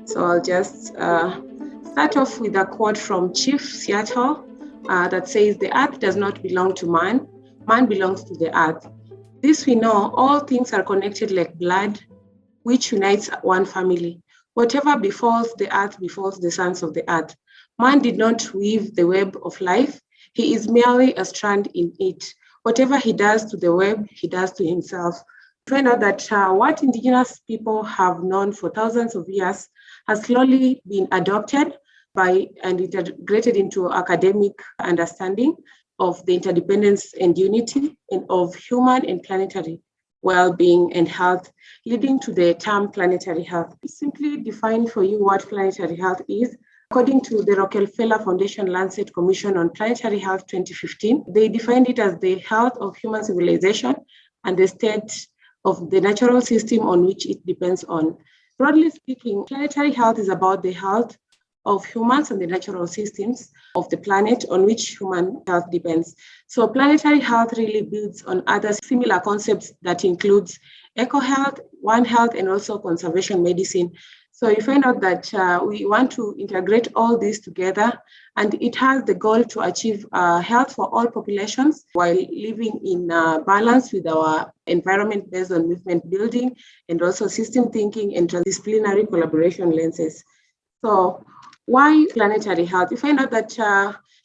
So I'll just start off with a quote from Chief Seattle that says, "The earth does not belong to man, man belongs to the earth. This we know, all things are connected like blood, which unites one family. Whatever befalls the earth befalls the sons of the earth. Man did not weave the web of life. He is merely a strand in it. Whatever he does to the web, he does to himself." Find out that what indigenous people have known for thousands of years has slowly been adopted by and integrated into academic understanding of the interdependence and unity of human and planetary well-being and health, leading to the term planetary health. Simply define for you what planetary health is. According to the Rockefeller Foundation Lancet Commission on Planetary Health 2015, they defined it as the health of human civilization and the state of the natural system on which it depends on. Broadly speaking, planetary health is about the health of humans and the natural systems of the planet on which human health depends. So planetary health really builds on other similar concepts that includes eco-health, one health, and also conservation medicine. So you find out that we want to integrate all this together, and it has the goal to achieve health for all populations while living in balance with our environment based on movement building and also system thinking and transdisciplinary collaboration lenses. So why planetary health? You find out that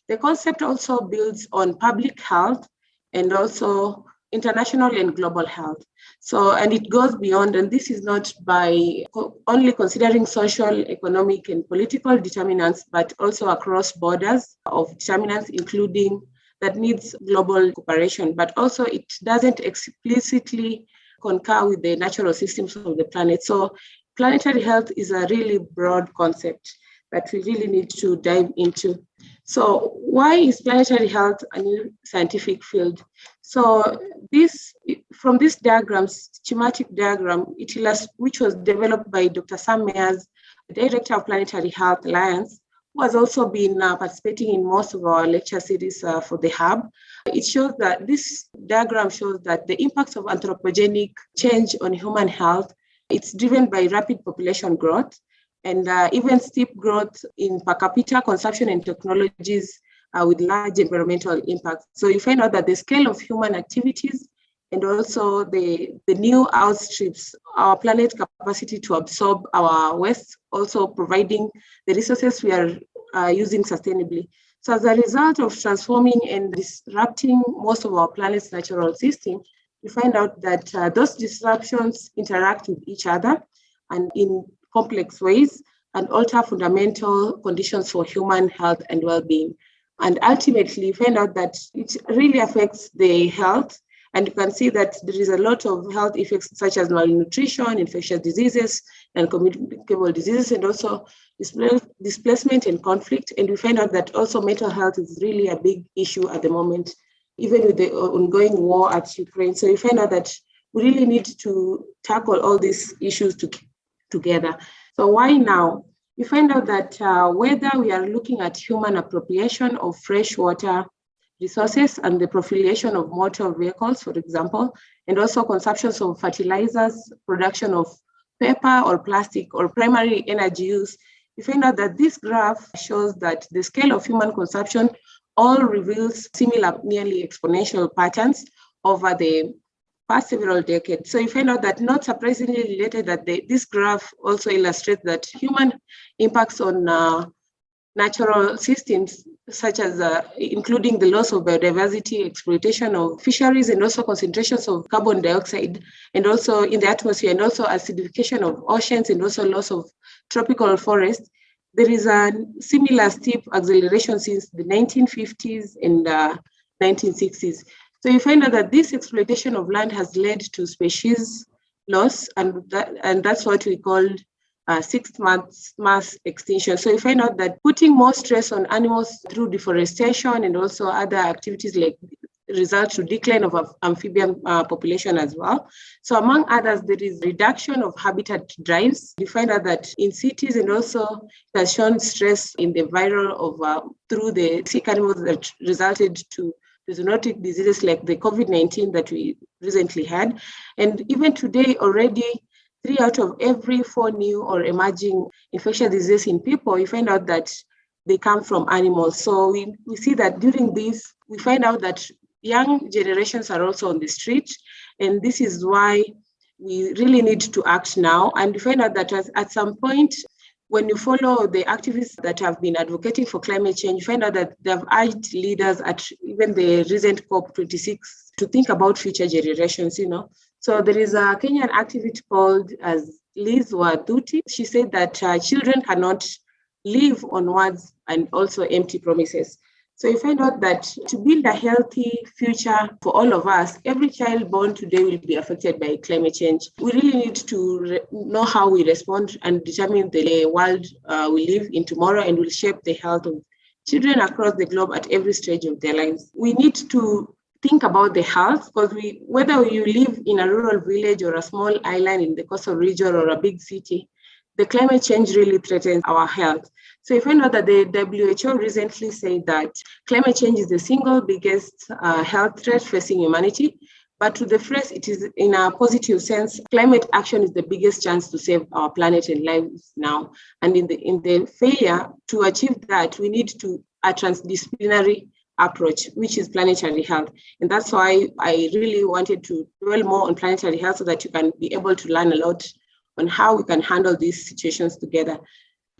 the concept also builds on public health and also international and global health. So, and it goes beyond, and this is not by only considering social, economic, and political determinants, but also across borders of determinants, including that needs global cooperation, but also it doesn't explicitly concur with the natural systems of the planet. So planetary health is a really broad concept that we really need to dive into. So why is planetary health a new scientific field? So from this schematic diagram, which was developed by Dr. Sam Meyers, the director of Planetary Health Alliance, who has also been participating in most of our lecture series for the Hub. This diagram shows that the impacts of anthropogenic change on human health, it's driven by rapid population growth, and even steep growth in per capita consumption and technologies with large environmental impacts. So you find out that the scale of human activities and also the new outstrips our planet's capacity to absorb our waste, also providing the resources we are using sustainably. So as a result of transforming and disrupting most of our planet's natural system, we find out that those disruptions interact with each other and in complex ways and alter fundamental conditions for human health and well-being. And ultimately, find out that it really affects the health. And you can see that there is a lot of health effects such as malnutrition, infectious diseases, and communicable diseases, and also displacement and conflict. And we find out that also mental health is really a big issue at the moment, even with the ongoing war at Ukraine. So you find out that we really need to tackle all these issues together. So why now? You find out that whether we are looking at human appropriation of fresh water resources and the proliferation of motor vehicles, for example, and also consumptions of fertilizers, production of paper or plastic, or primary energy use, you find out that this graph shows that the scale of human consumption all reveals similar, nearly exponential patterns over the past several decades. So you find out that, not surprisingly related, that this graph also illustrates that human impacts on natural systems, such as including the loss of biodiversity, exploitation of fisheries, and also concentrations of carbon dioxide, and also in the atmosphere, and also acidification of oceans, and also loss of tropical forests. There is a similar steep acceleration since the 1950s and 1960s. So you find out that this exploitation of land has led to species loss, and that's what we call sixth mass extinction. So you find out that putting more stress on animals through deforestation and also other activities like result to decline of amphibian population as well. So among others, there is reduction of habitat drives. You find out that in cities, and also it has shown stress in the viral of through the sick animals that resulted to zoonotic diseases like the COVID-19 that we recently had. And even today already, 3 out of every 4 new or emerging infectious diseases in people, you find out that they come from animals. So we see that during this, we find out that young generations are also on the street. And this is why we really need to act now. And we find out that at some point, when you follow the activists that have been advocating for climate change, you find out that they've urged leaders at even the recent COP26 to think about future generations, So there is a Kenyan activist called as Liz Wathuti. She said that children cannot live on words and also empty promises. So you find out that to build a healthy future for all of us, every child born today will be affected by climate change. We really need to know how we respond and determine the world we live in tomorrow, and will shape the health of children across the globe at every stage of their lives. We need to think about the health, because whether you live in a rural village or a small island in the coastal region or a big city, the climate change really threatens our health. So you find out that the WHO recently said that climate change is the single biggest health threat facing humanity. But to the phrase, it is in a positive sense, climate action is the biggest chance to save our planet and lives now. And in the failure to achieve that, we need a transdisciplinary approach, which is planetary health. And that's why I really wanted to dwell more on planetary health, so that you can be able to learn a lot on how we can handle these situations together.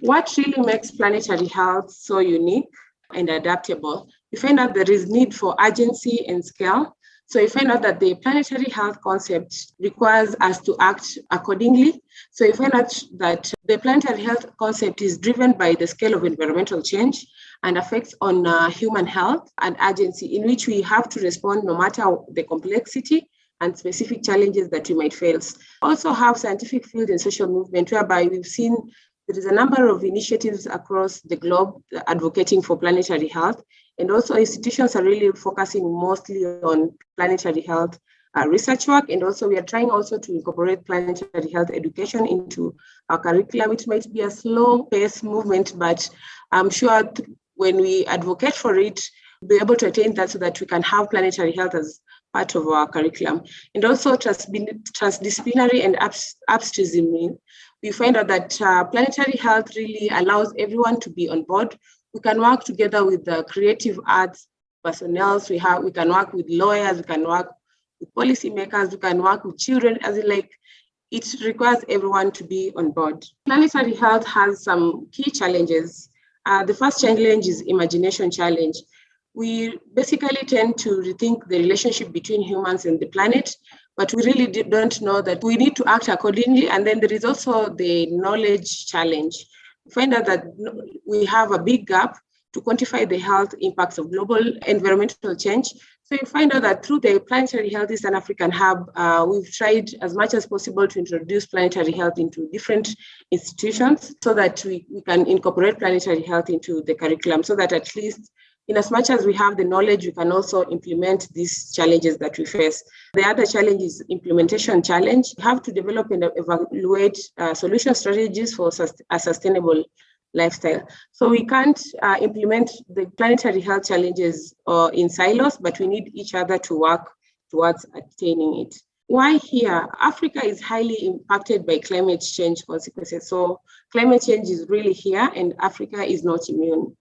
What really makes planetary health so unique and adaptable? You find out there is need for urgency and scale. So you find out that the planetary health concept requires us to act accordingly. So you find out that the planetary health concept is driven by the scale of environmental change and effects on human health and urgency, in which we have to respond no matter the complexity and specific challenges that we might face. Also have scientific field and social movement, whereby we've seen there is a number of initiatives across the globe advocating for planetary health. And also institutions are really focusing mostly on planetary health research work. And also we are trying also to incorporate planetary health education into our curriculum. It might be a slow paced movement, but I'm sure when we advocate for it, we'll be able to attain that, so that we can have planetary health as part of our curriculum. And also transdisciplinary and abstract. We find out that planetary health really allows everyone to be on board. We can work together with the creative arts personnel. We can work with lawyers, we can work with policymakers, we can work with children, it requires everyone to be on board. Planetary health has some key challenges. The first challenge is imagination challenge. We basically tend to rethink the relationship between humans and the planet, but we really don't know that we need to act accordingly. And then there is also the knowledge challenge. We find out that we have a big gap to quantify the health impacts of global environmental change. So you find out that through the Planetary Health Eastern African Hub, we've tried as much as possible to introduce planetary health into different institutions, so that we can incorporate planetary health into the curriculum, so that at least in as much as we have the knowledge, we can also implement these challenges that we face. The other challenge is implementation challenge. We have to develop and evaluate solution strategies for a sustainable lifestyle. So we can't implement the planetary health challenges in silos, but we need each other to work towards attaining it. Why here? Africa is highly impacted by climate change consequences. So climate change is really here, and Africa is not immune,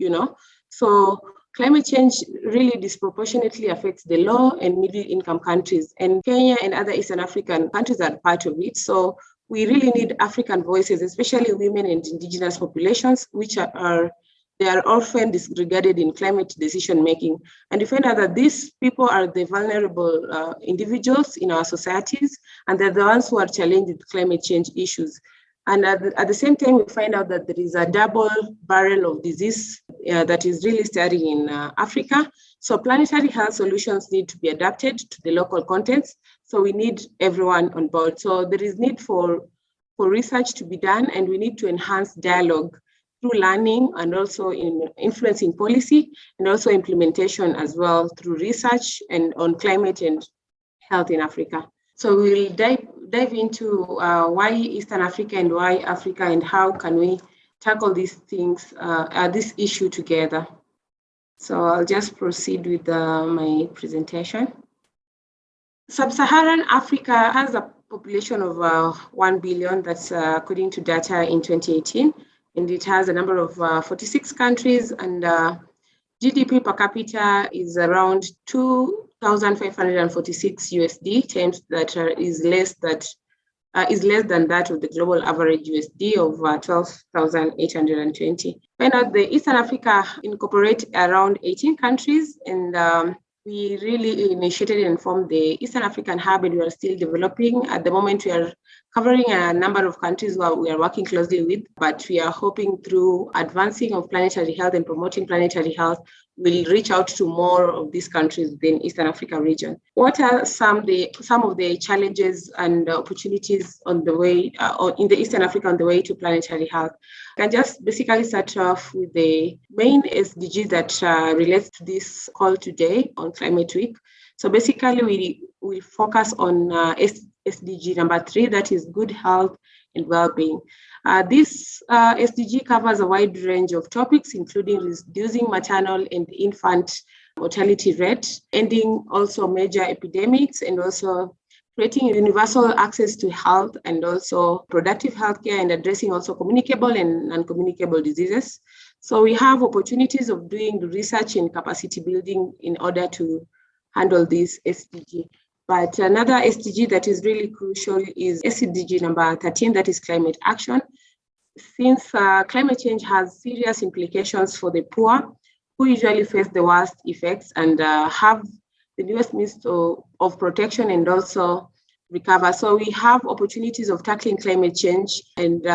So climate change really disproportionately affects the low and middle income countries, and Kenya and other Eastern African countries are part of it. So we really need African voices, especially women and indigenous populations, which are often disregarded in climate decision making. And we find out that these people are the vulnerable individuals in our societies, and they're the ones who are challenged with climate change issues. And at the same time, we find out that there is a double barrel of disease that is really starting in Africa. So planetary health solutions need to be adapted to the local context. So we need everyone on board. So there is need for research to be done, and we need to enhance dialogue through learning and also in influencing policy, and also implementation as well through research and on climate and health in Africa. So we'll dive into why Eastern Africa and why Africa, and how can we tackle these things, this issue together. So I'll just proceed with my presentation. Sub-Saharan Africa has a population of 1 billion. That's according to data in 2018. And it has a number of 46 countries, and GDP per capita is around 2,546 USD, terms that is less than that of the global average USD of 12,820. Find out the Eastern Africa incorporate around 18 countries, and we really initiated and formed the Eastern African Hub, and we are still developing. At the moment, we are covering a number of countries where we are working closely with, but we are hoping through advancing of planetary health and promoting planetary health, we'll reach out to more of these countries within Eastern Africa region. What are some of the challenges and opportunities on the way, in the Eastern Africa on the way to planetary health? I can just basically start off with the main SDG that relates to this call today on Climate Week. So basically, we will focus on SDG number 3, that is good health and well-being. This SDG covers a wide range of topics, including reducing maternal and infant mortality rate, ending also major epidemics, and also creating universal access to health and also productive healthcare, and addressing also communicable and non-communicable diseases. So we have opportunities of doing research and capacity building in order to handle this SDG. But another SDG that is really crucial is SDG number 13, that is climate action. Since climate change has serious implications for the poor, who usually face the worst effects and have the newest means of protection and also recover. So we have opportunities of tackling climate change and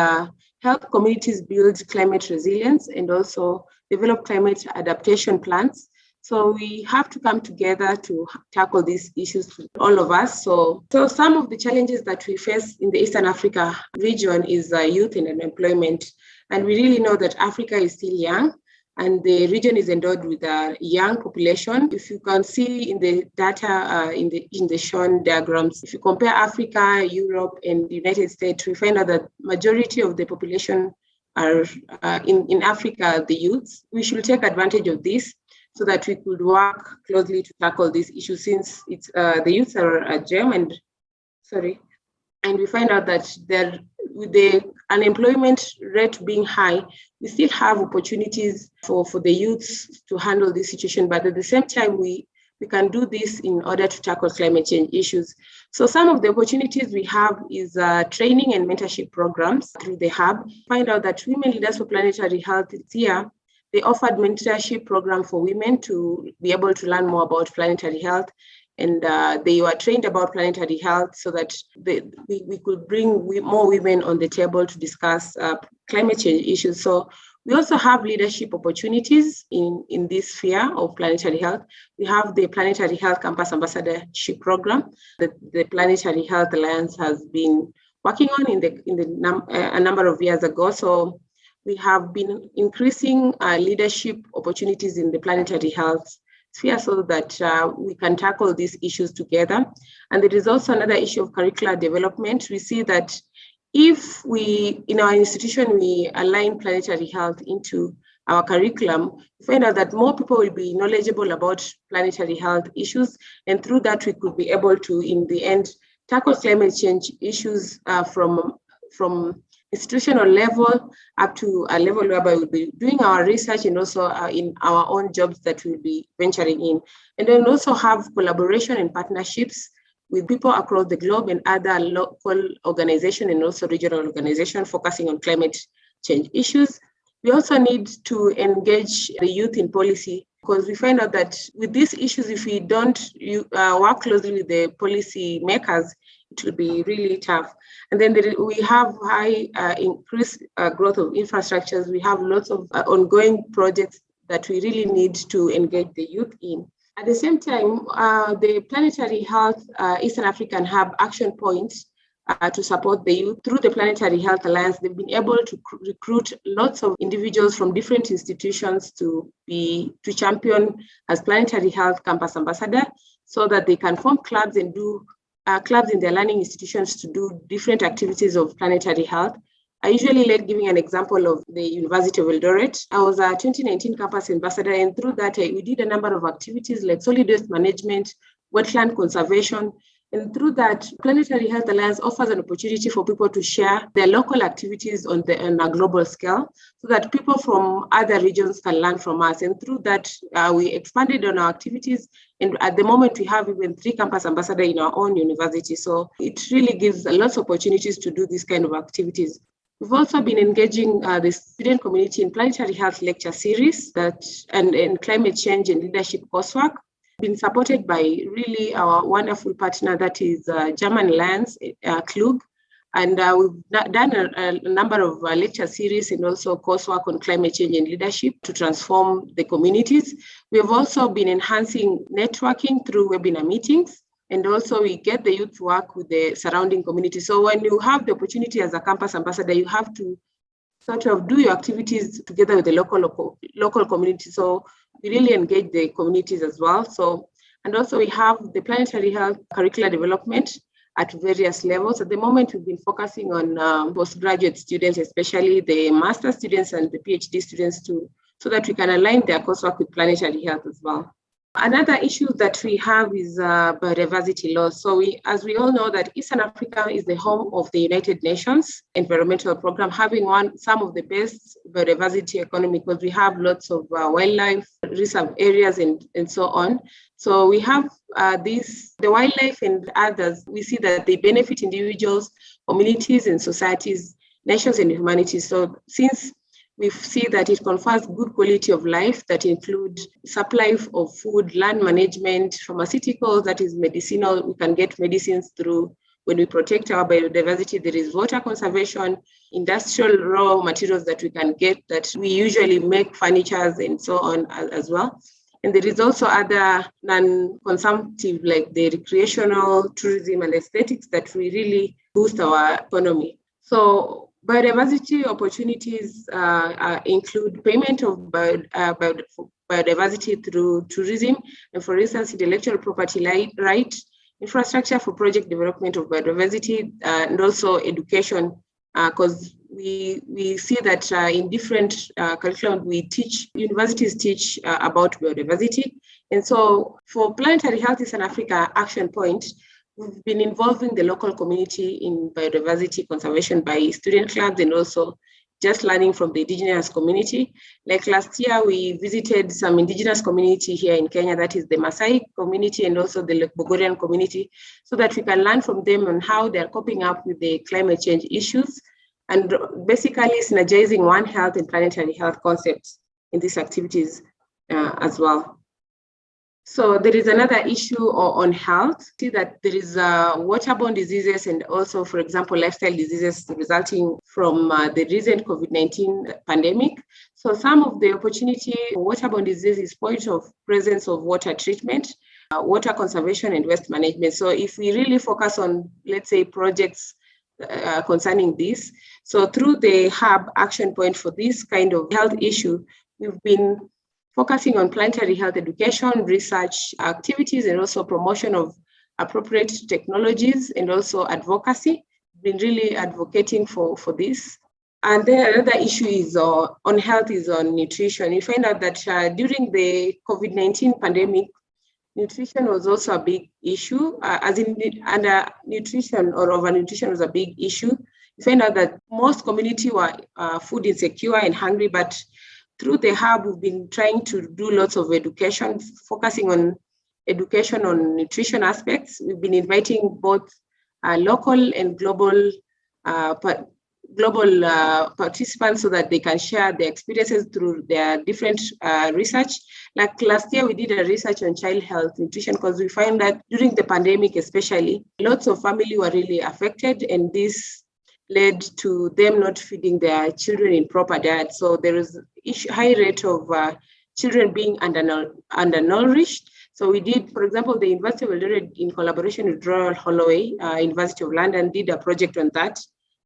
help communities build climate resilience and also develop climate adaptation plans. So we have to come together to tackle these issues, all of us. So some of the challenges that we face in the Eastern Africa region is youth and unemployment. And we really know that Africa is still young, and the region is endowed with a young population. If you can see in the data in the shown diagrams, if you compare Africa, Europe, and the United States, we find out that majority of the population are in Africa, the youths. We should take advantage of this so that we could work closely to tackle these issues, since it's the youths are a gem, and we find out that with the unemployment rate being high, we still have opportunities for the youths to handle this situation. But at the same time, we can do this in order to tackle climate change issues. So some of the opportunities we have is training and mentorship programs through the hub. Find out that Women Leaders for Planetary Health this year, they offered mentorship program for women to be able to learn more about planetary health. And they were trained about planetary health so that we could bring more women on the table to discuss climate change issues. So we also have leadership opportunities in this sphere of planetary health. We have the Planetary Health Campus Ambassadorship Program that the Planetary Health Alliance has been working on a number of years ago. So we have been increasing leadership opportunities in the planetary health sphere so that we can tackle these issues together. And there is also another issue of curricular development. We see that if in our institution, we align planetary health into our curriculum, we find out that more people will be knowledgeable about planetary health issues. And through that, we could be able to, in the end, tackle climate change issues from institutional level up to a level whereby we'll be doing our research and also in our own jobs that we'll be venturing in. And then also have collaboration and partnerships with people across the globe and other local organizations and also regional organizations focusing on climate change issues. We also need to engage the youth in policy, because we find out that with these issues, if we don't work closely with the policy makers, it will be really tough. And then we have high increased growth of infrastructures. We have lots of ongoing projects that we really need to engage the youth in. At the same time, the Planetary Health Eastern African Hub action points to support the youth through the Planetary Health Alliance. They've been able to recruit lots of individuals from different institutions to champion as Planetary Health Campus Ambassador, so that they can form clubs and do clubs in their learning institutions to do different activities of planetary health. I usually like giving an example of the University of Eldoret. I was a 2019 campus ambassador, and through that, we did a number of activities like solid waste management, wetland conservation, And through that, Planetary Health Alliance offers an opportunity for people to share their local activities on a global scale so that people from other regions can learn from us. And through that, we expanded on our activities. And at the moment, we have even 3 campus ambassadors in our own university. So it really gives lots of opportunities to do this kind of activities. We've also been engaging the student community in Planetary Health lecture series and climate change and leadership coursework, been supported by really our wonderful partner that is German Alliance, Klug. And we've done a number of lecture series and also coursework on climate change and leadership to transform the communities. We have also been enhancing networking through webinar meetings. And also we get the youth to work with the surrounding community. So when you have the opportunity as a campus ambassador, you have to sort of do your activities together with the local community. So we really engage the communities as well. So, and also we have the Planetary Health curricular development at various levels. At the moment, we've been focusing on postgraduate students, especially the master students and the PhD students so that we can align their coursework with Planetary Health as well. Another issue that we have is biodiversity loss. So as we all know that Eastern Africa is the home of the United Nations Environmental Program, having some of the best biodiversity economy because we have lots of wildlife, reserve areas and so on. So we have the wildlife and others, we see that they benefit individuals, communities and societies, nations and humanities. So since we see that it confers good quality of life that include supply of food, land management, pharmaceuticals, that is medicinal. We can get medicines through when we protect our biodiversity. There is water conservation, industrial raw materials that we can get that we usually make furnitures and so on as well. And there is also other non-consumptive like the recreational, tourism and aesthetics that we really boost our economy. So biodiversity opportunities include payment of biodiversity through tourism, and for instance, intellectual property right, infrastructure for project development of biodiversity, and also education, because we see that in different curriculum universities teach about biodiversity. And so for Planetary Health Eastern Africa Action Point, we've been involving the local community in biodiversity conservation by student clubs and also just learning from the indigenous community. Like last year, we visited some indigenous community here in Kenya, that is the Maasai community and also the Bogorian community, so that we can learn from them on how they're coping up with the climate change issues and basically synergizing One Health and Planetary Health concepts in these activities as well. So there is another issue on health. See that there is waterborne diseases and also, for example, lifestyle diseases resulting from the recent COVID-19 pandemic. So some of the opportunity for waterborne disease is point of presence of water treatment, water conservation and waste management. So if we really focus on, let's say, projects concerning this, so through the hub action point for this kind of health issue, we've been focusing on planetary health education, research activities, and also promotion of appropriate technologies and also advocacy. Been really advocating for this. And then another issue is on health is on nutrition. You find out that during the COVID-19 pandemic, nutrition was also a big issue, as in nutrition or overnutrition was a big issue. You find out that most community were food insecure and hungry, but through the hub, we've been trying to do lots of education, focusing on education on nutrition aspects. We've been inviting both local and global participants so that they can share their experiences through their different research. Like last year, we did a research on child health nutrition because we find that during the pandemic, especially, lots of families were really affected, and this led to them not feeding their children in proper diet. So there is high rate of children being undernourished. So we did, for example, the University of Eldoret in collaboration with Royal Holloway, University of London, did a project on that.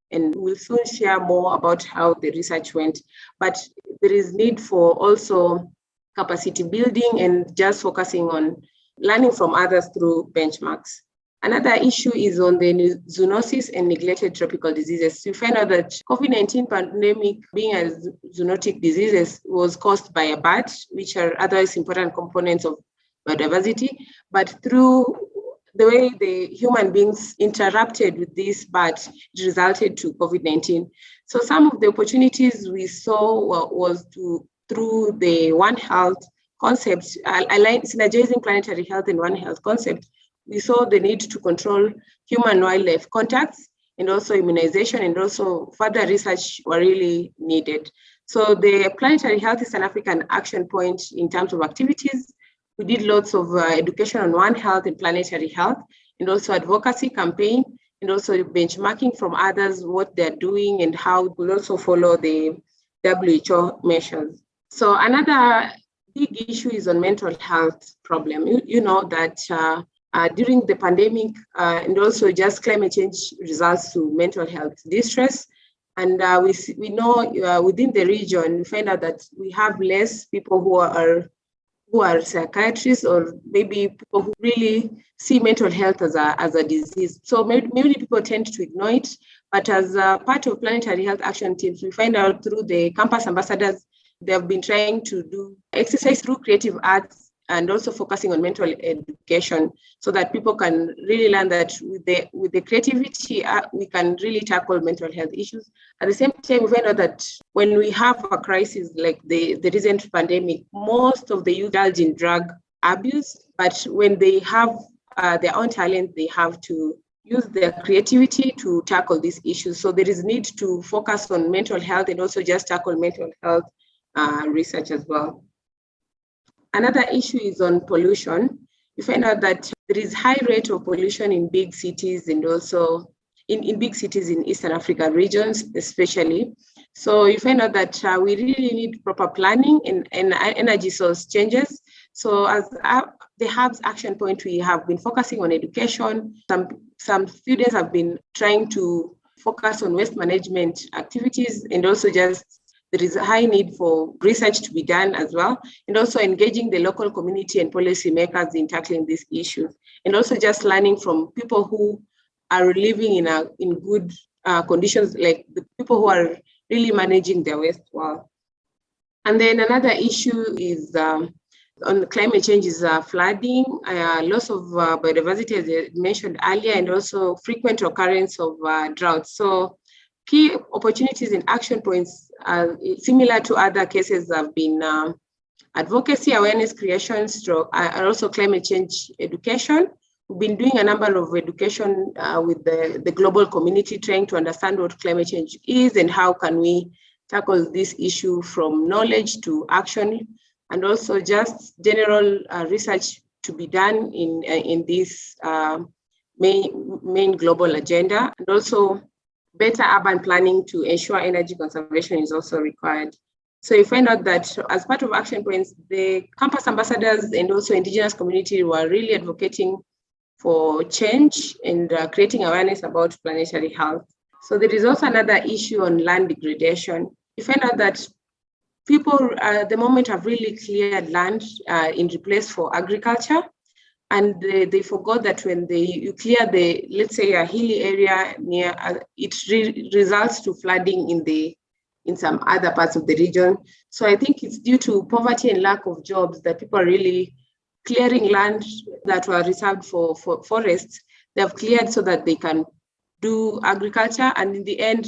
And we'll soon share more about how the research went. But there is need for also capacity building and just focusing on learning from others through benchmarks. Another issue is on the zoonosis and neglected tropical diseases. We find out that COVID-19 pandemic, being a zoonotic diseases, was caused by a bat, which are otherwise important components of biodiversity. But through the way the human beings interacted with this, but it resulted to COVID-19. So some of the opportunities we saw was through the One Health concept, synergizing planetary health and One Health concept, we saw the need to control human-wildlife contacts, and also immunization, and also further research were really needed. So the Planetary Health is an African action point in terms of activities. We did lots of education on One Health and planetary health, and also advocacy campaign, and also benchmarking from others, what they're doing and how we'll also follow the WHO measures. So another big issue is on mental health problem. You know that during the pandemic and also just climate change results to mental health distress. And we know within the region, we find out that we have less people who are psychiatrists, or maybe people who really see mental health as a disease. So many people tend to ignore it, but as a part of planetary health action teams, we find out through the campus ambassadors, they have been trying to do exercise through creative arts and also focusing on mental education, so that people can really learn that with the creativity, we can really tackle mental health issues. At the same time, we find out that when we have a crisis like the recent pandemic, most of the youth indulge in drug abuse, but when they have their own talent, they have to use their creativity to tackle these issues. So there is need to focus on mental health and also just tackle mental health research as well. Another issue is on pollution. You find out that there is high rate of pollution in big cities, and also in big cities in Eastern Africa regions, especially. So you find out that we really need proper planning and energy source changes. So as the Hub's action point, we have been focusing on education. Some students have been trying to focus on waste management activities, and also just there is a high need for research to be done as well, and also engaging the local community and policymakers in tackling these issues, and also just learning from people who are living in good conditions, like the people who are really managing their waste well. And then another issue is on climate change is flooding, loss of biodiversity, as I mentioned earlier, and also frequent occurrence of droughts. So key opportunities and action points, similar to other cases, have been advocacy, awareness creation, and also climate change education. We've been doing a number of education with the global community, trying to understand what climate change is and how can we tackle this issue from knowledge to action, and also just general research to be done in this main global agenda, and also better urban planning to ensure energy conservation is also required. So you find out that as part of action points, the campus ambassadors and also indigenous community were really advocating for change and creating awareness about planetary health. So there is also another issue on land degradation. You find out that people at the moment have really cleared land in replace for agriculture. And they forgot that when you clear let's say a hilly area near, it results to flooding in some other parts of the region. So I think it's due to poverty and lack of jobs that people are really clearing land that were reserved for forests. They have cleared so that they can do agriculture, and in the end,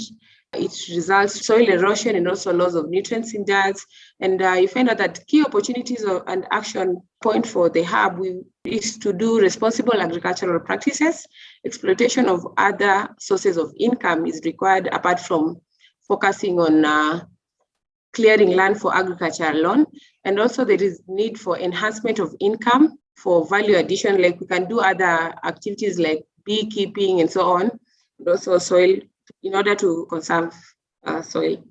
it results soil erosion and also loss of nutrients in diets. And you find out that key opportunities and action point for the hub is to do responsible agricultural practices. Exploitation of other sources of income is required apart from focusing on clearing land for agriculture alone. And also there is need for enhancement of income for value addition, like we can do other activities like beekeeping and so on, and also soil, in order to conserve soil.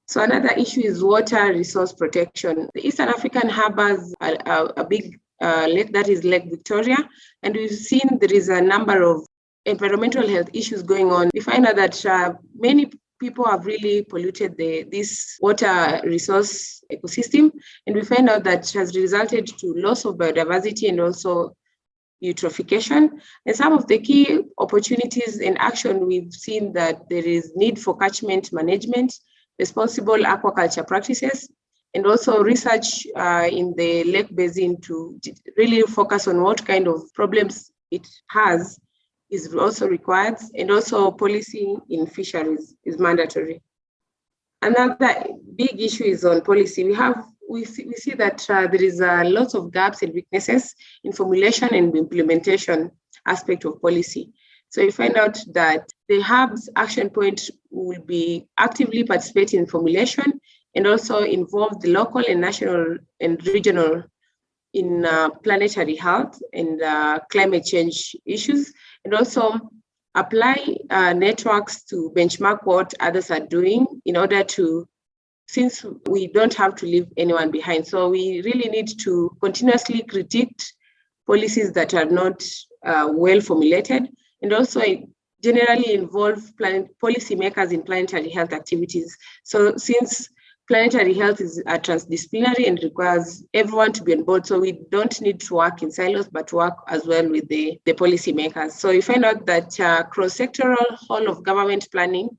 So another issue is water resource protection. The Eastern African harbors a big lake, that is Lake Victoria, and we've seen there is a number of environmental health issues going on. We find out that many people have really polluted this water resource ecosystem, and we find out that has resulted to loss of biodiversity and also eutrophication. And some of the key opportunities in action, we've seen that there is need for catchment management, responsible aquaculture practices, and also research in the lake basin to really focus on what kind of problems it has is also required, and also policy in fisheries is mandatory. Another big issue is on policy. We see that there is lots of gaps and weaknesses in formulation and implementation aspect of policy. So you find out that the hub's action point will be actively participate in formulation and also involve the local and national and regional in planetary health and climate change issues, and also apply networks to benchmark what others are doing in order to, since we don't have to leave anyone behind. So we really need to continuously critique policies that are not well formulated, and also generally involve policymakers in planetary health activities. So since planetary health is transdisciplinary and requires everyone to be on board, so we don't need to work in silos, but work as well with the policymakers. So you find out that cross-sectoral whole of government planning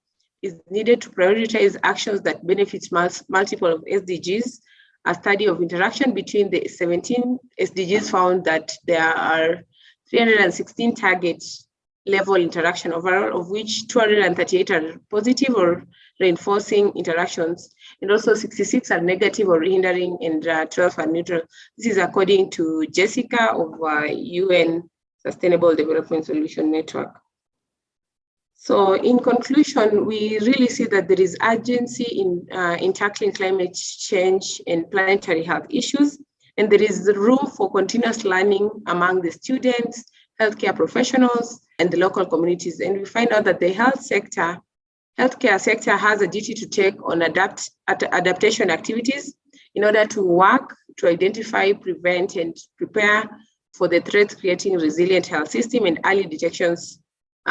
is needed to prioritize actions that benefits multiple of SDGs. A study of interaction between the 17 SDGs found that there are 316 targets level interaction overall, of which 238 are positive or reinforcing interactions, and also 66 are negative or hindering, and 12 are neutral. This is according to Jessica of UN Sustainable Development Solution Network. So in conclusion, we really see that there is urgency in tackling climate change and planetary health issues, and there is room for continuous learning among the students, healthcare professionals, and the local communities. And we find out that the healthcare sector has a duty to take on adaptation activities in order to work to identify, prevent, and prepare for the threats, creating resilient health system and early detections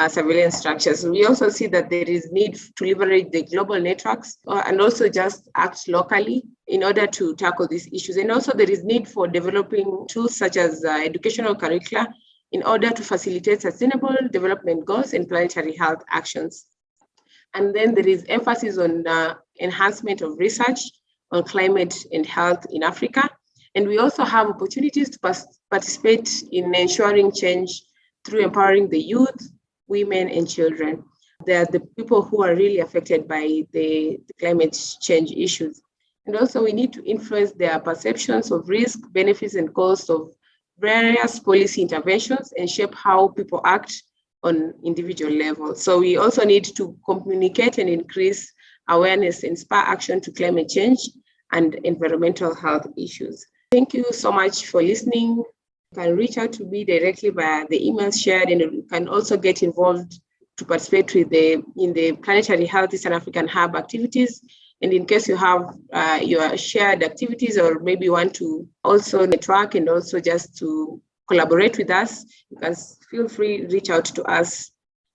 surveillance structures. We also see that there is need to leverage the global networks and also just act locally in order to tackle these issues. And also there is need for developing tools such as educational curricula in order to facilitate sustainable development goals and planetary health actions. And then there is emphasis on enhancement of research on climate and health in Africa. And we also have opportunities to participate in ensuring change through empowering the youth, women, and children. They are the people who are really affected by the climate change issues. And also we need to influence their perceptions of risk, benefits, and costs of various policy interventions and shape how people act on individual levels. So we also need to communicate and increase awareness and spur action to climate change and environmental health issues. Thank you so much for listening. You can reach out to me directly via the emails shared, and you can also get involved to participate in the Planetary Health Eastern African Hub activities. And in case you have your shared activities, or maybe want to also network and also just to collaborate with us, you can feel free to reach out to us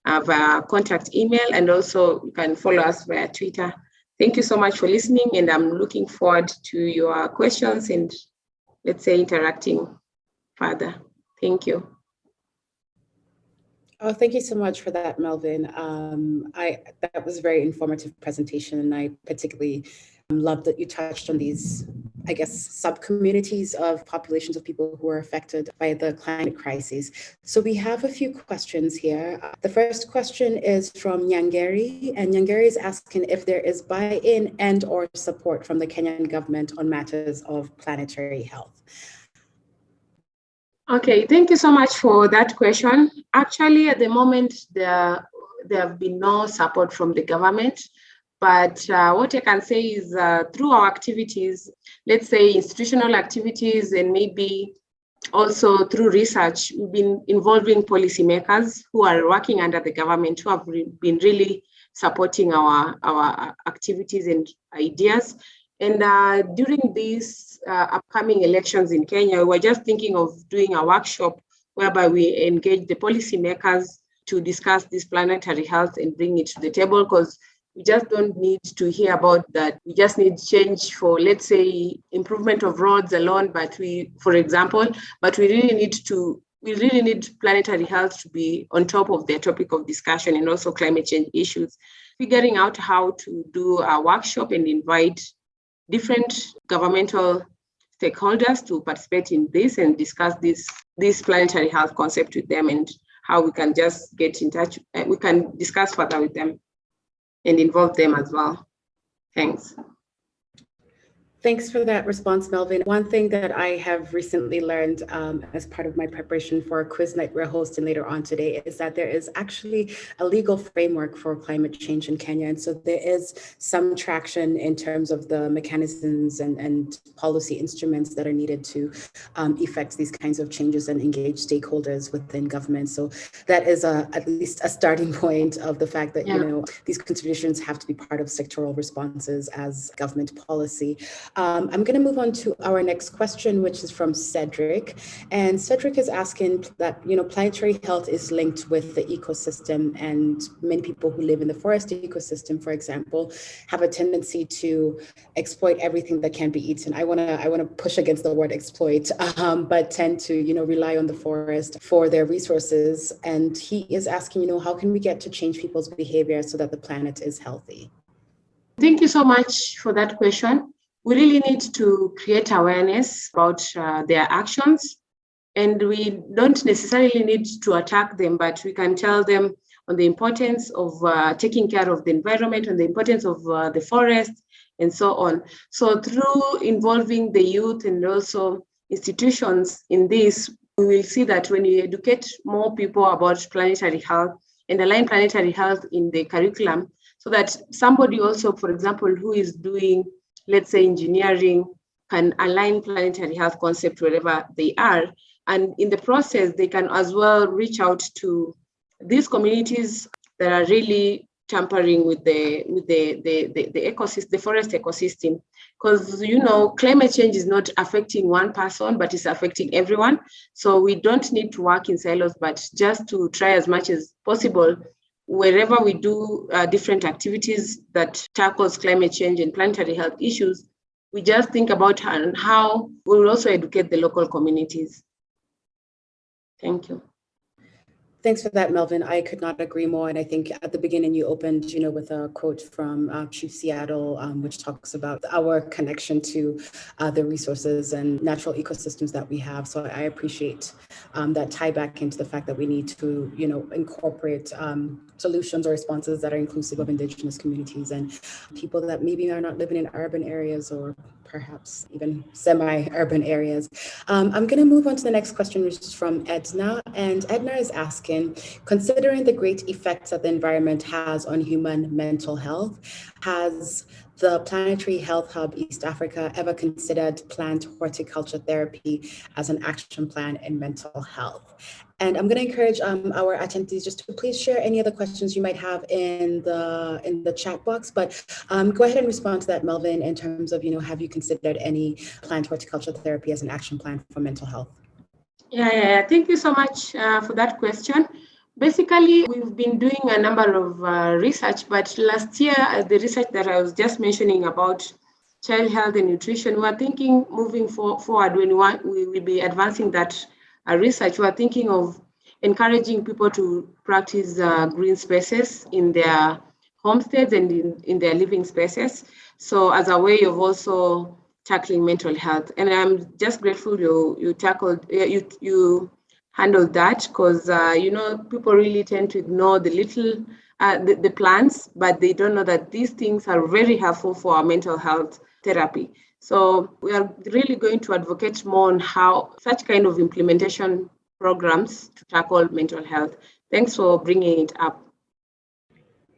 via contact email, and also you can follow us via Twitter. Thank you so much for listening, and I'm looking forward to your questions and, let's say, interacting further. Thank you. Oh, thank you so much for that, Melvin. That was a very informative presentation, and I particularly love that you touched on these, I guess, sub-communities of populations of people who are affected by the climate crisis. So we have a few questions here. The first question is from Nyangeri, and Nyangeri is asking if there is buy-in and or support from the Kenyan government on matters of planetary health. Okay, thank you so much for that question. Actually, at the moment, there have been no support from the government. But what I can say is through our activities, let's say institutional activities, and maybe also through research, we've been involving policymakers who are working under the government, who have been really supporting our activities and ideas. And during these upcoming elections in Kenya, we were just thinking of doing a workshop whereby we engage the policymakers to discuss this planetary health and bring it to the table, because we just don't need to hear about that. We just need change for, let's say, improvement of roads alone, for example, but we really need planetary health to be on top of the topic of discussion, and also climate change issues. Figuring out how to do a workshop and invite different governmental stakeholders to participate in this and discuss this this planetary health concept with them and how we can just get in touch. We can discuss further with them and involve them as well. Thanks. Thanks for that response, Melvin. One thing that I have recently learned as part of my preparation for a quiz night we're hosting later on today is that there is actually a legal framework for climate change in Kenya. And so there is some traction in terms of the mechanisms and policy instruments that are needed to effect these kinds of changes and engage stakeholders within government. So that is at least a starting point of the fact that, these considerations have to be part of sectoral responses as government policy. I'm going to move on to our next question, which is from Cedric. And Cedric is asking that, planetary health is linked with the ecosystem, and many people who live in the forest ecosystem, for example, have a tendency to exploit everything that can be eaten. I want to push against the word exploit, but tend to, rely on the forest for their resources. And he is asking, how can we get to change people's behavior so that the planet is healthy? Thank you so much for that question. We really need to create awareness about their actions, and we don't necessarily need to attack them, but we can tell them on the importance of taking care of the environment and the importance of the forest and so on. So through involving the youth and also institutions in this, we will see that when we educate more people about planetary health and align planetary health in the curriculum, so that somebody also, for example, who is doing, let's say, engineering, can align planetary health concept wherever they are. And in the process, they can as well reach out to these communities that are really tampering with the ecosystem, the forest ecosystem. Because, climate change is not affecting one person, but it's affecting everyone. So we don't need to work in silos, but just to try as much as possible wherever we do different activities that tackles climate change and planetary health issues, we just think about how we will also educate the local communities. Thank you. Thanks for that, Melvin. I could not agree more. And I think at the beginning you opened, with a quote from Chief Seattle, which talks about our connection to the resources and natural ecosystems that we have. So I appreciate that tie back into the fact that we need to, incorporate solutions or responses that are inclusive of indigenous communities and people that maybe are not living in urban areas or perhaps even semi-urban areas. I'm going to move on to the next question, which is from Edna. And Edna is asking, considering the great effects that the environment has on human mental health, has the Planetary Health Hub East Africa ever considered plant horticulture therapy as an action plan in mental health? And I'm going to encourage our attendees just to please share any other questions you might have in the chat box. But go ahead and respond to that, Melvin, in terms of, have you considered any plant horticulture therapy as an action plan for mental health? Yeah. Thank you so much for that question. Basically, we've been doing a number of research, but last year, the research that I was just mentioning about child health and nutrition, we are thinking moving forward when we will be advancing that research. We are thinking of encouraging people to practice green spaces in their homesteads and in their living spaces. So as a way of also tackling mental health. And I'm just grateful you handled that, because people really tend to ignore the little the plants, but they don't know that these things are very helpful for our mental health therapy. So we are really going to advocate more on how such kind of implementation programs to tackle mental health. Thanks for bringing it up.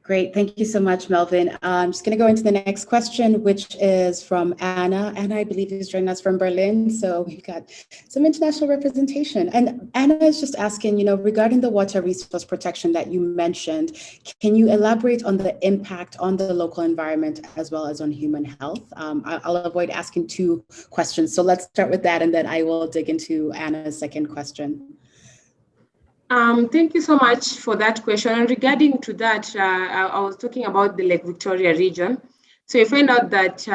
Great. Thank you so much, Melvin. I'm just going to go into the next question, which is from Anna. Anna, I believe, is joining us from Berlin. So we've got some international representation. And Anna is just asking, regarding the water resource protection that you mentioned, can you elaborate on the impact on the local environment as well as on human health? I'll avoid asking two questions. So let's start with that, and then I will dig into Anna's second question. Thank you so much for that question. And regarding to that, I was talking about the Lake Victoria region. So you find out that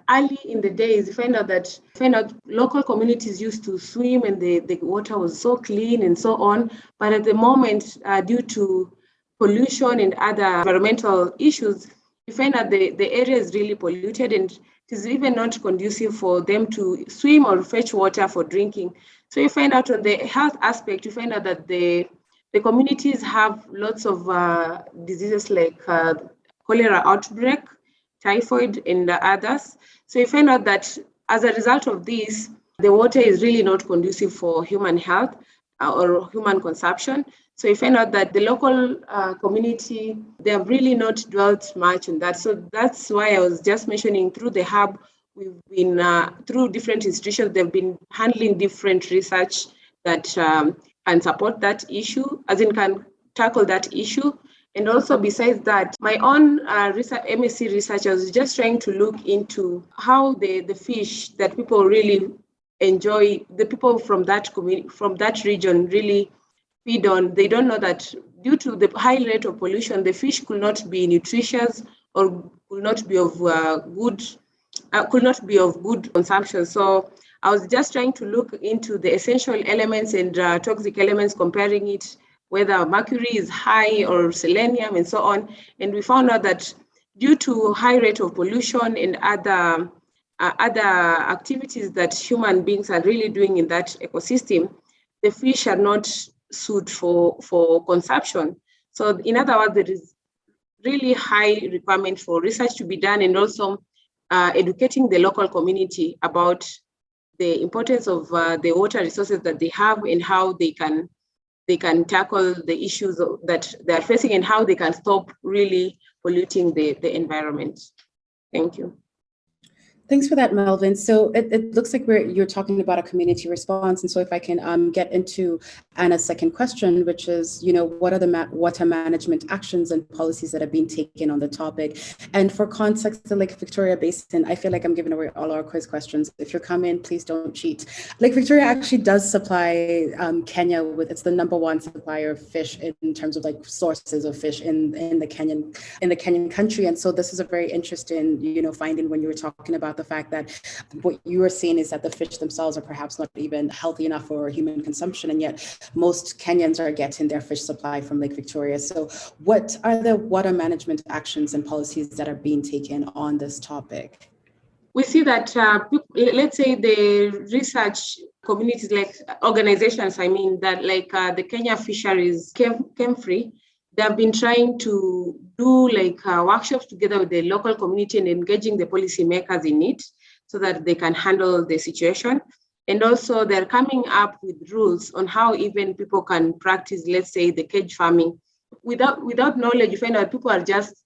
early in the days, you find out local communities used to swim and the water was so clean and so on. But at the moment, due to pollution and other environmental issues, you find that the area is really polluted, and it is even not conducive for them to swim or fetch water for drinking. So you find out on the health aspect, you find out that the communities have lots of diseases like cholera outbreak, typhoid, and others. So you find out that as a result of this, the water is really not conducive for human health or human consumption. So you find out that the local community, they have really not dwelt much on that. So that's why I was just mentioning through the hub, we've been, through different institutions, they've been handling different research that can support that issue, as in can tackle that issue. And also besides that, my own MSc research, I was just trying to look into how the fish that people really enjoy, the people from that community, from that region really feed on, they don't know that due to the high rate of pollution, the fish could not be nutritious or could not be of good consumption. So I was just trying to look into the essential elements and toxic elements, comparing it whether mercury is high or selenium and so on. And we found out that due to high rate of pollution and other activities that human beings are really doing in that ecosystem, the fish are not suited for consumption. So in other words, there is really high requirement for research to be done, and also educating the local community about the importance of the water resources that they have and how they can tackle the issues that they are facing and how they can stop really polluting the environment. Thank you. Thanks for that, Melvin. So it looks like you're talking about a community response. And so if I can get into Anna's second question, which is, what are the water management actions and policies that have been taken on the topic? And for context, the Lake Victoria Basin, I feel like I'm giving away all our quiz questions. If you're coming, please don't cheat. Lake Victoria actually does supply Kenya with, it's the #1 supplier of fish in terms of like sources of fish in the Kenyan country. And so this is a very interesting, finding when you were talking about the fact that what you were seeing is that the fish themselves are perhaps not even healthy enough for human consumption, and yet most Kenyans are getting their fish supply from Lake Victoria. So what are the water management actions and policies that are being taken on this topic? We see that, let's say the research communities, like organizations, that like the Kenya Fisheries came free, they have been trying to do like workshops together with the local community and engaging the policymakers in it so that they can handle the situation. And also they're coming up with rules on how even people can practice, let's say, the cage farming. Without knowledge, you find out people are just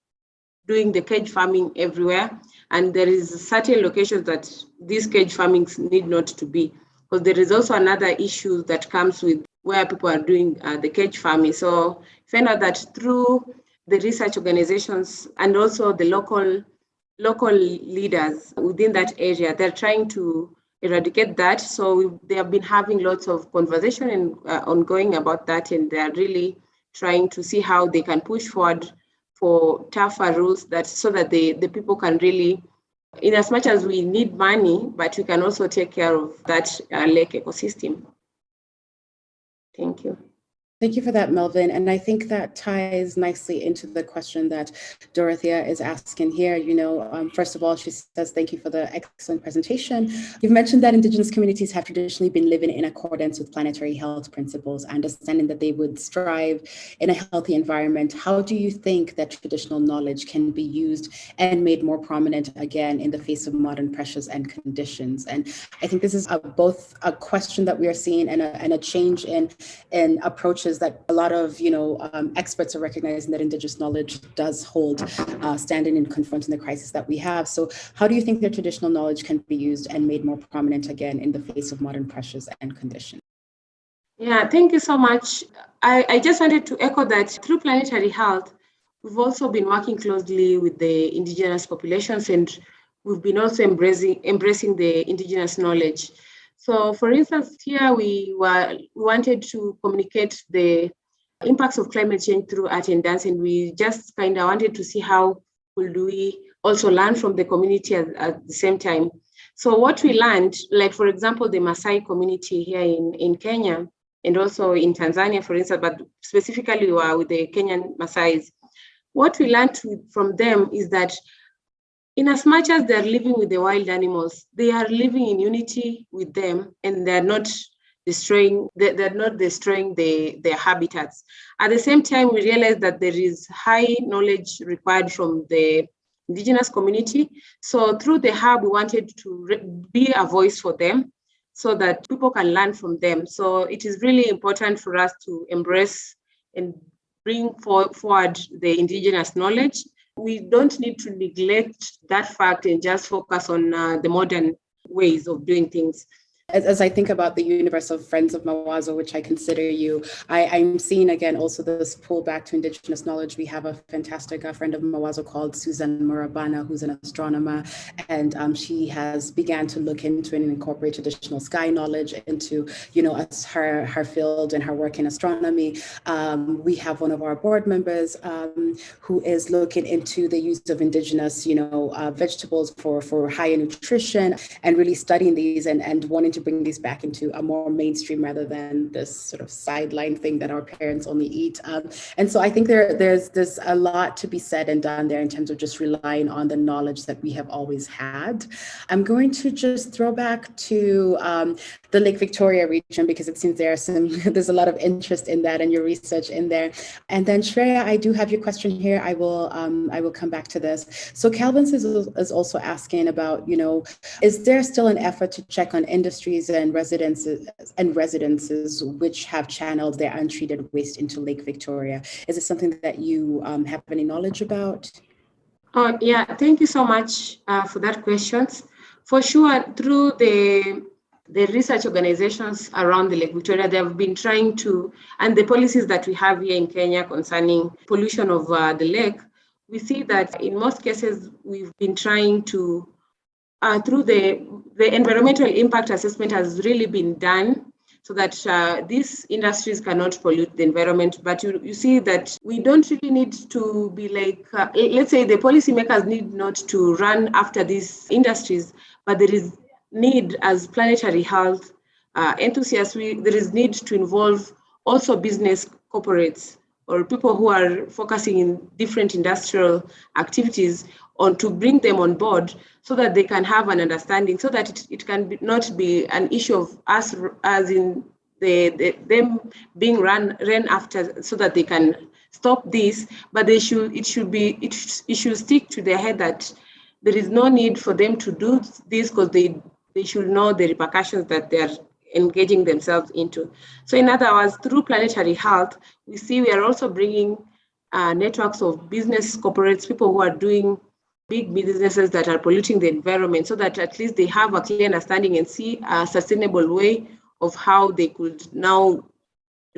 doing the cage farming everywhere. And there is certain locations that these cage farmings need not to be. Because there is also another issue that comes with where people are doing the cage farming. So find out that through the research organizations and also the local leaders within that area, they're trying to eradicate that. So they have been having lots of conversation and ongoing about that, and they're really trying to see how they can push forward for tougher rules so that the people can really, in as much as we need money, but we can also take care of that lake ecosystem. Thank you. Thank you for that, Melvin. And I think that ties nicely into the question that Dorothea is asking here. First of all, she says, thank you for the excellent presentation. You've mentioned that Indigenous communities have traditionally been living in accordance with planetary health principles, understanding that they would strive in a healthy environment. How do you think that traditional knowledge can be used and made more prominent again in the face of modern pressures and conditions? And I think this is both a question that we are seeing and a change in approaches that a lot of experts are recognizing that Indigenous knowledge does hold, standing in confronting the crisis that we have. So how do you think that traditional knowledge can be used and made more prominent again in the face of modern pressures and conditions? Yeah, thank you so much. I just wanted to echo that through Planetary Health, we've also been working closely with the Indigenous populations, and we've been also embracing the Indigenous knowledge. So for instance, here we wanted to communicate the impacts of climate change through art and dance, and we just kind of wanted to see how could we also learn from the community at the same time. So what we learned, like for example, the Maasai community here in Kenya, and also in Tanzania, for instance, but specifically we were with the Kenyan Maasais, what we learned from them is that in as much as they're living with the wild animals, they are living in unity with them, and they're not destroying their habitats. At the same time, we realize that there is high knowledge required from the indigenous community. So through the hub, we wanted to be a voice for them so that people can learn from them. So it is really important for us to embrace and bring forward the indigenous knowledge. We don't need to neglect that fact and just focus on the modern ways of doing things. As I think about the universe of Friends of Mawazo, which I consider you, I'm seeing again also this pull back to indigenous knowledge. We have a fantastic friend of Mawazo called Susan Murabana, who's an astronomer, and she has began to look into and incorporate traditional sky knowledge into, her field and her work in astronomy. We have one of our board members who is looking into the use of indigenous, vegetables for higher nutrition, and really studying these and wanting to bring these back into a more mainstream rather than this sort of sideline thing that our parents only eat. And so I think there's a lot to be said and done there in terms of just relying on the knowledge that we have always had. I'm going to just throw back to the Lake Victoria region, because it seems there's a lot of interest in that and your research in there. And then Shreya, I do have your question here. I will come back to this. So Calvin is also asking about, is there still an effort to check on industries and residences which have channeled their untreated waste into Lake Victoria? Is it something that you have any knowledge about? Yeah, thank you so much for that question. For sure, through the research organizations around the Lake Victoria, they have been trying to, and the policies that we have here in Kenya concerning pollution of the lake, we see that in most cases, we've been trying to, through the environmental impact assessment has really been done so that these industries cannot pollute the environment. But you see that we don't really need to be like, let's say the policymakers need not to run after these industries, but there is need as Planetary Health enthusiasts, there is need to involve also business corporates or people who are focusing in different industrial activities on to bring them on board so that they can have an understanding, so that it can not be an issue of us as in them being ran after so that they can stop this, but it should stick to their head that there is no need for them to do this because they should know the repercussions that they are engaging themselves into. So in other words, through Planetary Health, we see we are also bringing networks of business corporates, people who are doing big businesses that are polluting the environment, so that at least they have a clear understanding and see a sustainable way of how they could now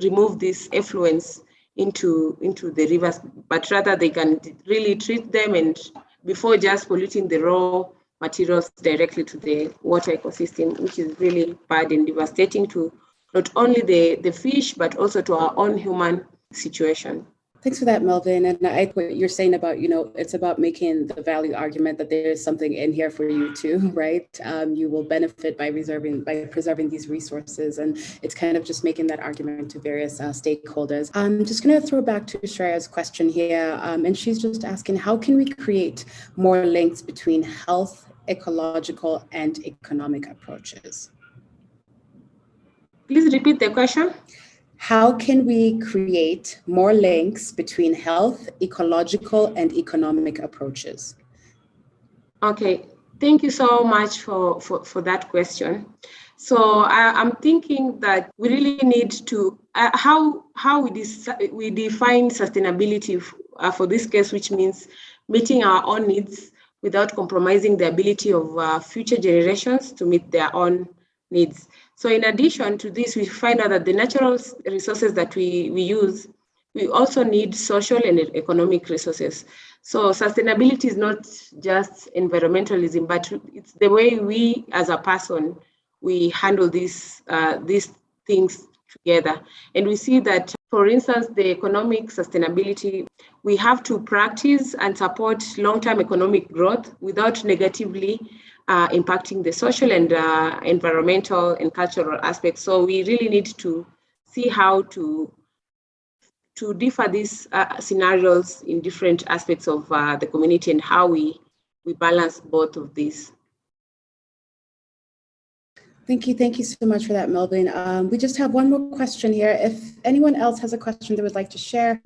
remove this effluence into the rivers, but rather they can really treat them and before just polluting the raw materials directly to the water ecosystem, which is really bad and devastating to not only the fish, but also to our own human situation. Thanks for that, Melvin. And I what you're saying about, it's about making the value argument that there is something in here for you too, right? You will benefit by preserving these resources. And it's kind of just making that argument to various stakeholders. I'm just going to throw back to Shreya's question here. And she's just asking, how can we create more links between health, ecological, and economic approaches? Please repeat the question. How can we create more links between health, ecological, and economic approaches? Okay, thank you so much for that question. So I'm thinking that we really need to, how we define sustainability for this case, which means meeting our own needs without compromising the ability of future generations to meet their own needs. So in addition to this, we find out that the natural resources that we use, we also need social and economic resources. So sustainability is not just environmentalism, but it's the way we as a person, we handle these things together. And we see that, for instance, the economic sustainability, we have to practice and support long-term economic growth without negatively impacting the social and environmental and cultural aspects. So we really need to see how to to differ these scenarios in different aspects of the community and how we balance both of these. Thank you so much for that, Melvine. We just have one more question here. If anyone else has a question they would like to share,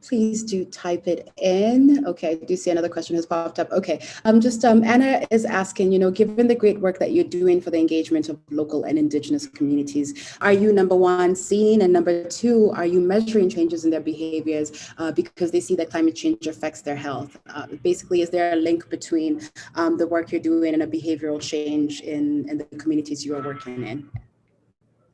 please do type it in. Okay, I do see another question has popped up. Okay, Anna is asking, given the great work that you're doing for the engagement of local and indigenous communities, are you, number one, seeing, and number two, are you measuring changes in their behaviors because they see that climate change affects their health? Basically, is there a link between the work you're doing and a behavioral change in the communities you are working in?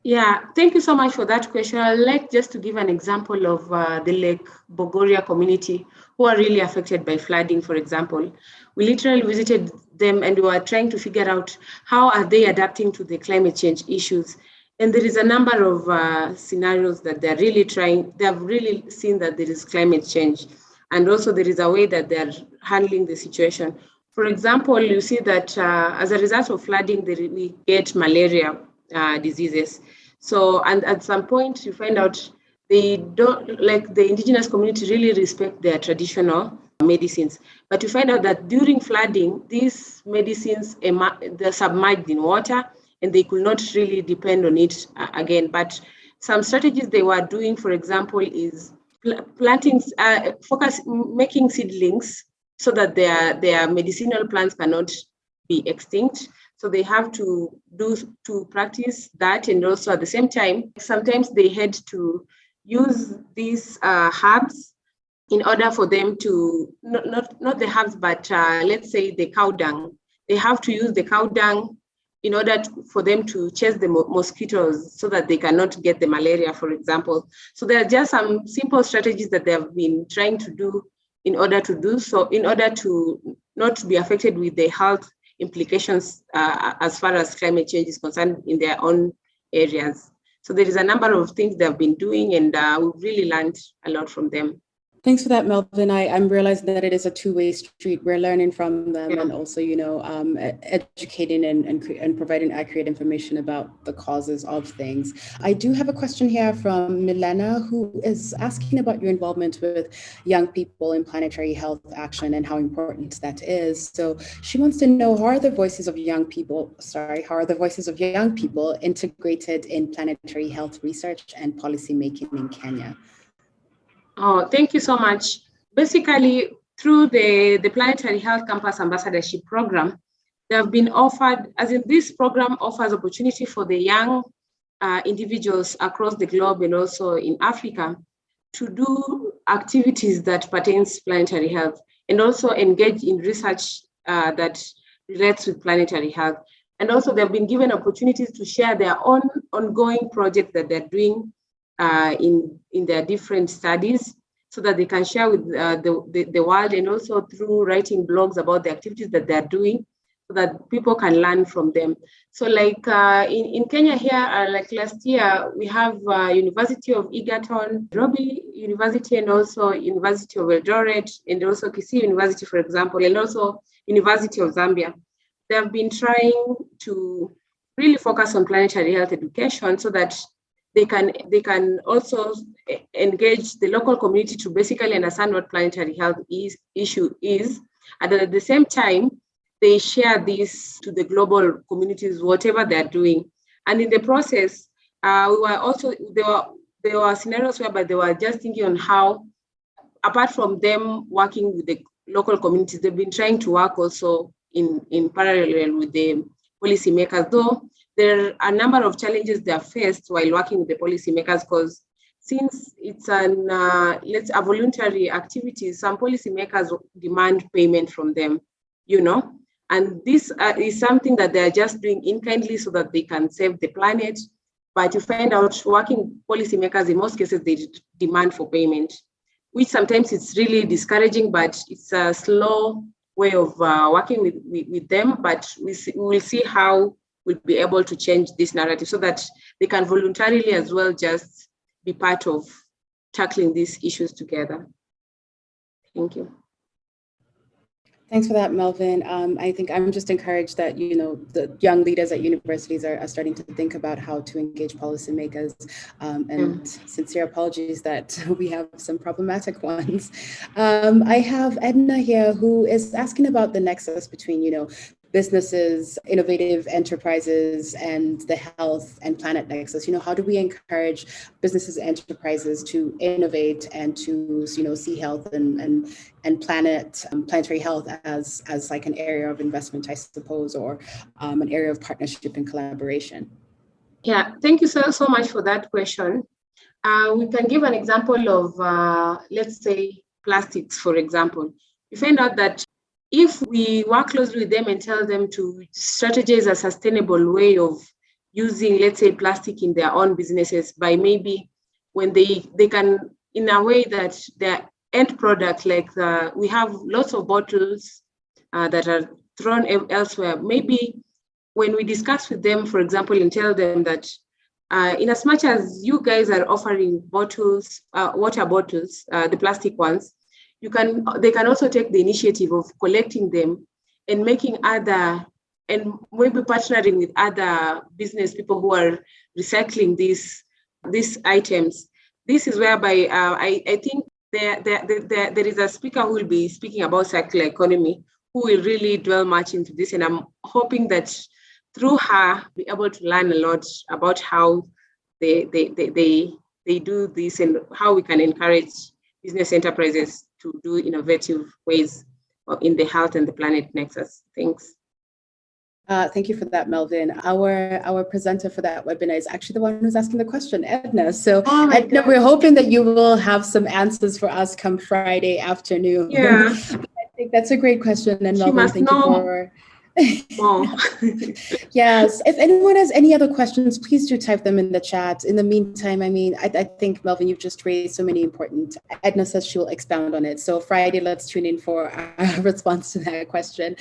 Yeah, thank you so much for that question. I'd like just to give an example of the Lake Bogoria community who are really affected by flooding, for example. We literally visited them and we were trying to figure out how are they adapting to the climate change issues. And there is a number of scenarios that they're really trying, they have really seen that there is climate change. And also there is a way that they're handling the situation. For example, you see that as a result of flooding, we get malaria diseases. So, and at some point you find out they don't, like the indigenous community really respect their traditional medicines. But you find out that during flooding, these medicines, they're submerged in water and they could not really depend on it again. But some strategies they were doing, for example, is planting, making seedlings so that their medicinal plants cannot be extinct. So they have to practice that, and also at the same time, sometimes they had to use these herbs in order for them to, not the herbs, but let's say the cow dung. They have to use the cow dung in order for them to chase the mosquitoes so that they cannot get the malaria, for example. So there are just some simple strategies that they have been trying to do in order to do so, in order to not be affected with the health implications as far as climate change is concerned in their own areas. So there is a number of things they've been doing, and we've really learned a lot from them. Thanks for that, Melvin. I'm realizing that it is a two-way street. We're learning from them, and also, educating and providing accurate information about the causes of things. I do have a question here from Milena, who is asking about your involvement with young people in planetary health action and how important that is. So she wants to know, how are the voices of young people integrated in planetary health research and policy making in Kenya? Oh, thank you so much. Basically, through the Planetary Health Campus Ambassadorship Program, they have been offered, as in this program offers opportunity for the young individuals across the globe and also in Africa to do activities that pertains to planetary health and also engage in research that relates with planetary health. And also they've been given opportunities to share their own ongoing projects that they're doing in their different studies, so that they can share with the world, and also through writing blogs about the activities that they're doing, so that people can learn from them. So like in Kenya here, like last year, we have University of Egerton, Nairobi University, and also University of Eldoret, and also Kisii University, for example, and also University of Zambia. They have been trying to really focus on planetary health education so that they can also engage the local community to basically understand what planetary health issue is, and at the same time they share this to the global communities, whatever they're doing. And in the process, there were scenarios whereby they were just thinking on how, apart from them working with the local communities, they've been trying to work also in parallel with the policymakers, though there are a number of challenges they are faced while working with the policymakers, because since it's a voluntary activity, some policymakers demand payment from them, and this is something that they're just doing in-kindly so that they can save the planet. But you find out working policymakers, in most cases, they demand for payment, which sometimes it's really discouraging, but it's a slow way of working with them. But we will see how we'll be able to change this narrative so that they can voluntarily as well just be part of tackling these issues together. Thank you. Thanks for that, Melvin. I think I'm just encouraged that, the young leaders at universities are starting to think about how to engage policymakers, and sincere apologies that we have some problematic ones. I have Edna here who is asking about the nexus between, businesses, innovative enterprises, and the health and planet nexus. How do we encourage businesses and enterprises to innovate and to, see health and planetary health as like an area of investment, I suppose, or an area of partnership and collaboration? Yeah, thank you so much for that question. We can give an example of, let's say, plastics, for example. We find out that if we work closely with them and tell them to strategize a sustainable way of using, let's say, plastic in their own businesses, by maybe when they can, in a way that their end product, like we have lots of bottles that are thrown elsewhere. Maybe when we discuss with them, for example, and tell them that in as much as you guys are offering bottles, water bottles, the plastic ones, they can also take the initiative of collecting them and making other, and maybe partnering with other business people who are recycling these items. This is whereby I think there is a speaker who will be speaking about circular economy, who will really dwell much into this. And I'm hoping that through her, be able to learn a lot about how they do this and how we can encourage business enterprises to do innovative ways in the health and the planet nexus. Thanks. Thank you for that, Melvin. Our presenter for that webinar is actually the one who's asking the question, Edna. So Edna, we're hoping that you will have some answers for us come Friday afternoon. Yeah. I think that's a great question. And She Melvin, thank you for... Yes. If anyone has any other questions, please do type them in the chat. In the meantime, I think, Melvin, you've just raised so many important. Edna says she will expound on it. So Friday, let's tune in for a response to that question.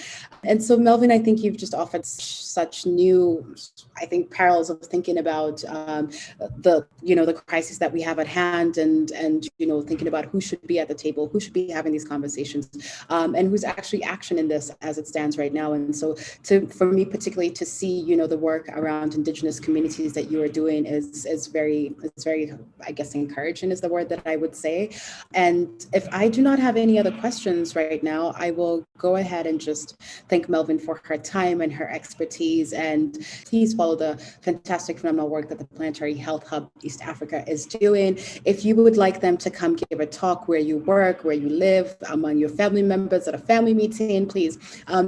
And so, Melvin, I think you've just offered such new, I think, parallels of thinking about the crisis that we have at hand, and thinking about who should be at the table, who should be having these conversations, and who's actually actioning this as it stands right now. And so, for me particularly, to see the work around indigenous communities that you are doing is very, I guess, encouraging is the word that I would say. And if I do not have any other questions right now, I will go ahead and just thank Melvin for her time and her expertise. And please follow the fantastic, phenomenal work that the Planetary Health Hub East Africa is doing. If you would like them to come give a talk where you work, where you live, among your family members at a family meeting, please,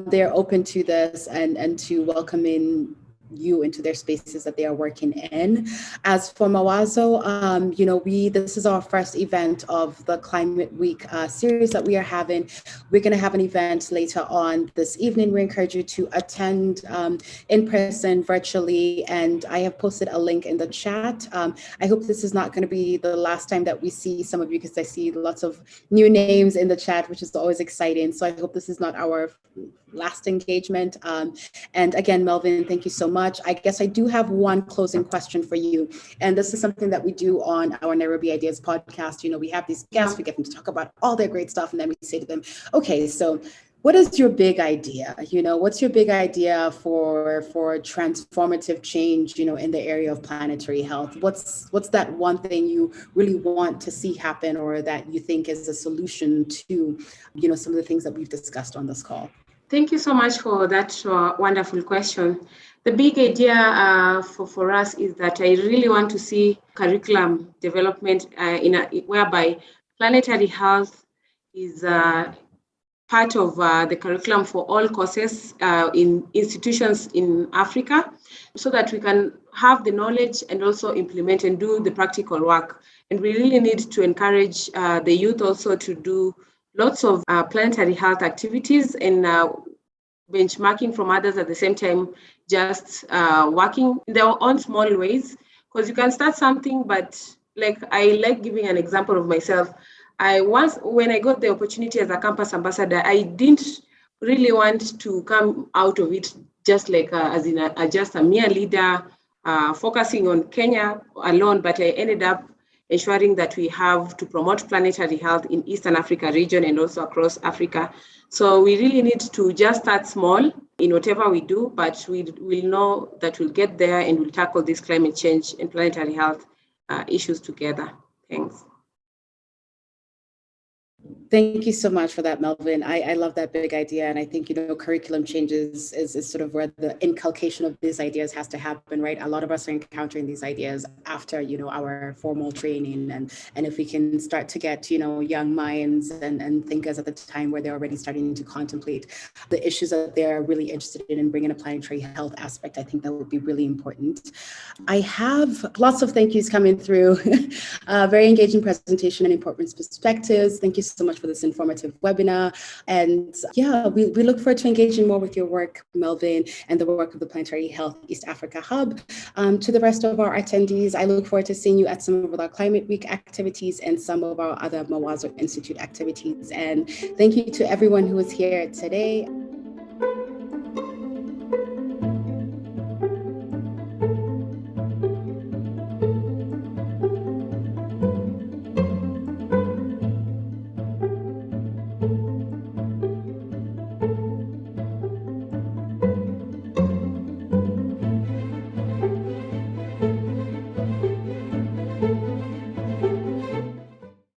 they're open to this and to welcoming you into their spaces that they are working in. As for Mawazo, this is our first event of the Climate Week series that we are having. We're going to have an event later on this evening. We encourage you to attend in person, virtually, and I have posted a link in the chat. I hope this is not going to be the last time that we see some of you, because I see lots of new names in the chat, which is always exciting. So I hope this is not our last engagement. And again, Melvin, thank you so much. I guess I do have one closing question for you. And this is something that we do on our Nairobi Ideas podcast. We have these guests, we get them to talk about all their great stuff. And then we say to them, okay, so what is your big idea? What's your big idea for transformative change, in the area of planetary health? What's that one thing you really want to see happen, or that you think is a solution to, some of the things that we've discussed on this call? Thank you so much for that wonderful question. The big idea for us is that I really want to see curriculum development whereby planetary health is part of the curriculum for all courses in institutions in Africa, so that we can have the knowledge and also implement and do the practical work. And we really need to encourage the youth also to do lots of planetary health activities and benchmarking from others at the same time, just working in their own small ways. Because you can start something, but I like giving an example of myself. When I got the opportunity as a campus ambassador, I didn't really want to come out of it just just a mere leader focusing on Kenya alone, but I ended up ensuring that we have to promote planetary health in Eastern Africa region and also across Africa. So we really need to just start small in whatever we do, but we'll know that we'll get there and we'll tackle this climate change and planetary health issues together. Thanks. Thank you so much for that, Melvin. I love that big idea. And I think, curriculum changes is sort of where the inculcation of these ideas has to happen, right? A lot of us are encountering these ideas after, our formal training. And if we can start to get, young minds and thinkers at the time where they're already starting to contemplate the issues that they're really interested in bringing a planetary health aspect, I think that would be really important. I have lots of thank yous coming through. Very engaging presentation and important perspectives. Thank you so much for this informative webinar. And yeah, we look forward to engaging more with your work, Melvin, and the work of the Planetary Health East Africa Hub. To the rest of our attendees, I look forward to seeing you at some of our Climate Week activities and some of our other Mawazo Institute activities. And thank you to everyone who was here today.